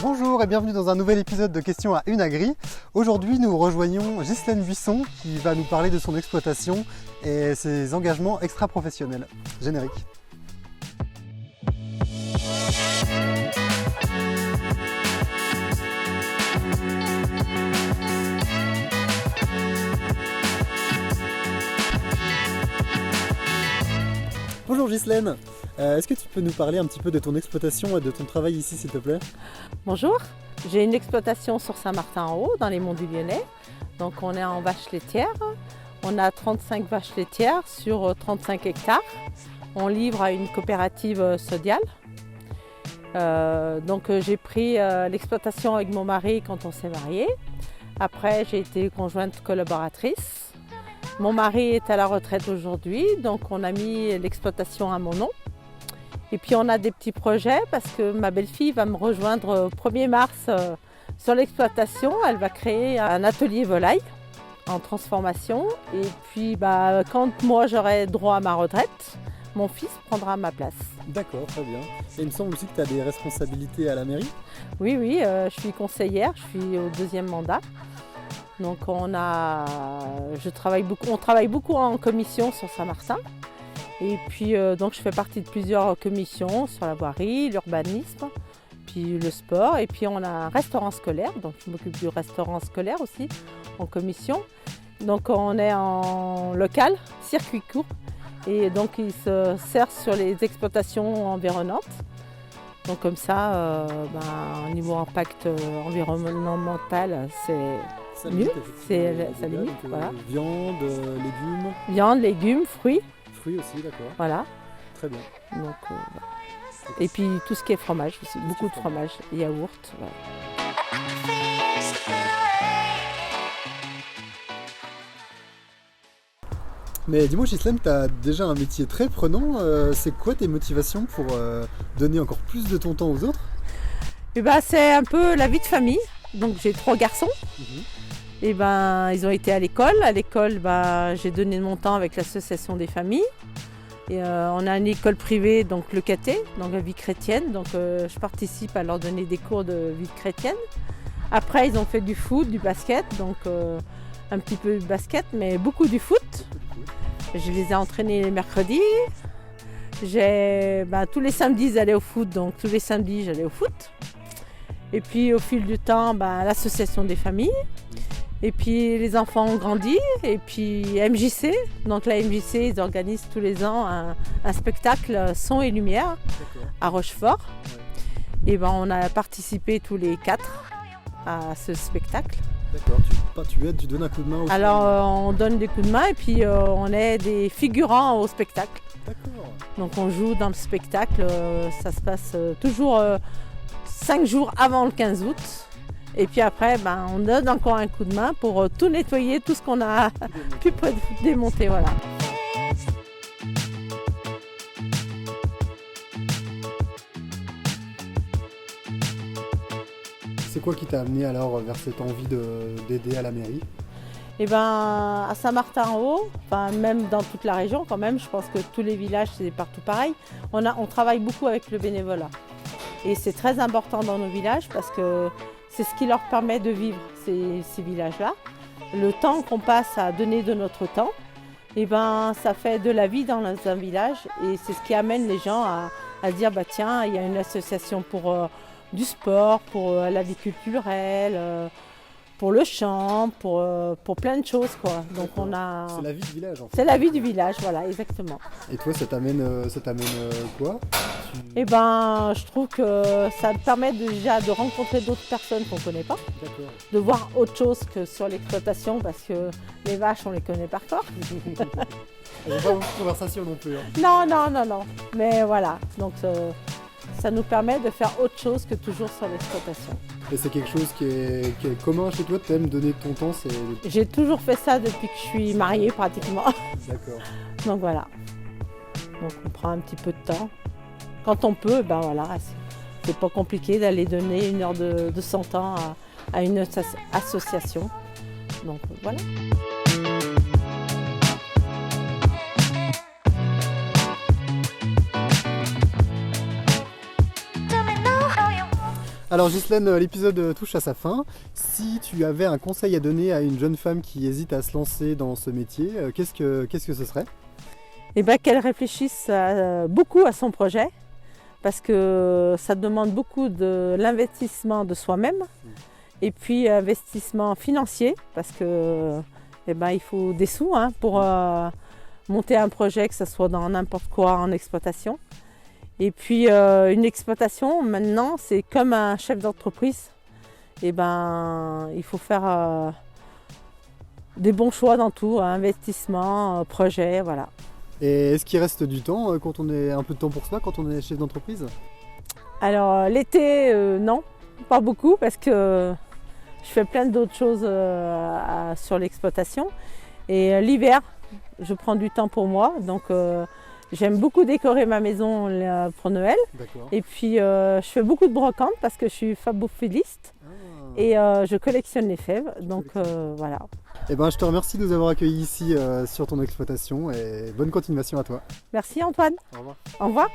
Bonjour et bienvenue dans un nouvel épisode de Questions à une Agri. Aujourd'hui nous rejoignons Ghislaine Buisson qui va nous parler de son exploitation et ses engagements extra-professionnels. Générique. Bonjour Ghislaine, est-ce que tu peux nous parler un petit peu de ton exploitation et de ton travail ici s'il te plaît? Bonjour, j'ai une exploitation sur Saint-Martin-en-Haut dans les Monts du Lyonnais. Donc on est en vaches laitières. On a 35 vaches laitières sur 35 hectares. On livre à une coopérative sodiale. J'ai pris l'exploitation avec mon mari quand on s'est mariés. Après j'ai été conjointe collaboratrice. Mon mari est à la retraite aujourd'hui, donc on a mis l'exploitation à mon nom. Et puis on a des petits projets parce que ma belle-fille va me rejoindre au 1er mars sur l'exploitation. Elle va créer un atelier volaille en transformation. Et puis quand moi j'aurai droit à ma retraite, mon fils prendra ma place. D'accord, très bien. Et il me semble aussi que tu as des responsabilités à la mairie? Oui, je suis conseillère, je suis au 2e mandat. Donc on travaille beaucoup en commission sur Saint-Martin. Et puis donc je fais partie de plusieurs commissions sur la voirie, l'urbanisme, puis le sport. Et puis on a un restaurant scolaire, donc je m'occupe du restaurant scolaire aussi en commission. Donc on est en local, circuit court, et donc il se sert sur les exploitations environnantes. Donc comme ça, au niveau impact environnemental, c'est mieux, ça limite. Voilà. Viande, légumes. Viande, légumes, fruits. Fruits aussi, d'accord. Voilà. Très bien. Donc, et puis tout ce qui est fromage aussi, beaucoup de fromage, yaourt. Voilà. Mais dis-moi Ghislaine, tu as déjà un métier très prenant. C'est quoi tes motivations pour donner encore plus de ton temps aux autres? C'est un peu la vie de famille. Donc j'ai 3 garçons. Et ils ont été à l'école. À l'école, j'ai donné mon temps avec l'association des familles. Et on a une école privée, donc le caté, donc la vie chrétienne. Donc je participe à leur donner des cours de vie chrétienne. Après, ils ont fait du foot, du basket, donc un petit peu de basket, mais beaucoup du foot. Je les ai entraînés les mercredis. Tous les samedis, ils allaient au foot, donc tous les samedis, j'allais au foot. Et puis au fil du temps, l'association des familles. Et puis les enfants ont grandi. Et puis MJC, donc la MJC, ils organisent tous les ans un spectacle son et lumière à Rochefort. Et on a participé tous les 4 à ce spectacle. D'accord, tu donnes un coup de main on donne des coups de main et puis on est des figurants au spectacle. D'accord. Donc on joue dans le spectacle, ça se passe toujours 5 jours avant le 15 août. Et puis après, on donne encore un coup de main pour tout nettoyer, tout ce qu'on a pu démonter. Voilà. C'est quoi qui t'a amené alors vers cette envie d'aider à la mairie? À Saint-Martin-en-Haut, même dans toute la région quand même, je pense que tous les villages c'est partout pareil, on travaille beaucoup avec le bénévolat. Et c'est très important dans nos villages parce que c'est ce qui leur permet de vivre ces villages-là. Le temps qu'on passe à donner de notre temps, ça fait de la vie dans un village et c'est ce qui amène les gens à dire tiens, il y a une association pour du sport, pour la vie culturelle, pour le chant, pour plein de choses quoi. Donc c'est la vie du village en fait. C'est la vie du village, voilà, exactement. Et toi, ça t'amène quoi? Je trouve que ça me permet déjà de rencontrer d'autres personnes qu'on ne connaît pas. D'accord. De voir autre chose que sur l'exploitation parce que les vaches on les connaît par cœur. On n'a pas beaucoup de conversation non plus. Non. Mais voilà, donc ça nous permet de faire autre chose que toujours sur l'exploitation. Et c'est quelque chose qui est commun chez toi, tu aimes donner ton temps? J'ai toujours fait ça depuis que je suis mariée pratiquement. D'accord. Donc voilà. Donc on prend un petit peu de temps. Quand on peut, c'est pas compliqué d'aller donner 1 heure de son temps à une association. Donc voilà. Alors Ghislaine, l'épisode touche à sa fin. Si tu avais un conseil à donner à une jeune femme qui hésite à se lancer dans ce métier, qu'est-ce que ce serait? Et ben, qu'elle réfléchisse beaucoup à son projet, parce que ça demande beaucoup de l'investissement de soi-même, et puis investissement financier, parce que il faut des sous pour monter un projet, que ce soit dans n'importe quoi en exploitation. Et puis une exploitation, maintenant, c'est comme un chef d'entreprise. Il faut faire des bons choix dans tout, investissement, projet, voilà. Et est-ce qu'il reste du temps quand on est un peu de temps pour soi, quand on est chef d'entreprise? Alors l'été, non, pas beaucoup, parce que je fais plein d'autres choses sur l'exploitation. Et l'hiver, je prends du temps pour moi, donc j'aime beaucoup décorer ma maison pour Noël. D'accord. Et puis je fais beaucoup de brocante parce que je suis fabophiliste et je collectionne les fèves, donc voilà. Eh ben, je te remercie de nous avoir accueillis ici sur ton exploitation et bonne continuation à toi. Merci Antoine. Au revoir. Au revoir.